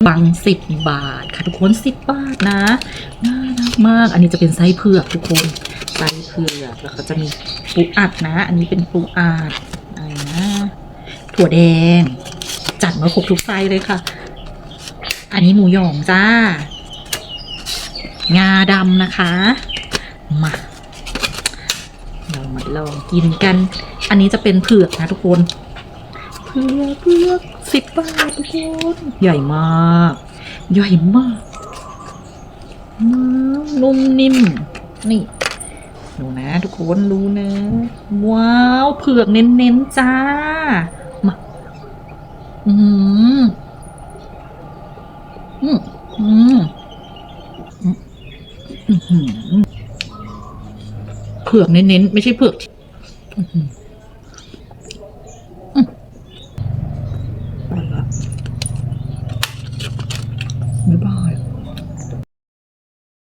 บัง10 บาทค่ะทุกคน10 บาทนะน่ารักมากอันนี้จะเป็นไส้เผือกทุกคนไส้เผือกแล้วก็จะมีปูอัดนะอันนี้เป็นปูอัดอะไรนะถั่วแดงจัดมาครบทุกไส้เลยค่ะอันนี้หมูหยองจ้างาดำนะคะมาเรามาลองกินกันอันนี้จะเป็นเผือกนะทุกคนเผือก10 บาททุกคนใหญ่มากใหญ่มากนุ่มนิ่มนี่ดูนะทุกคนดูนะว้าวเผือกเน้นๆจ้ามาอืมอืมอืมเผือกเน้นๆไม่ใช่เผือกไปละบ๊ายบาย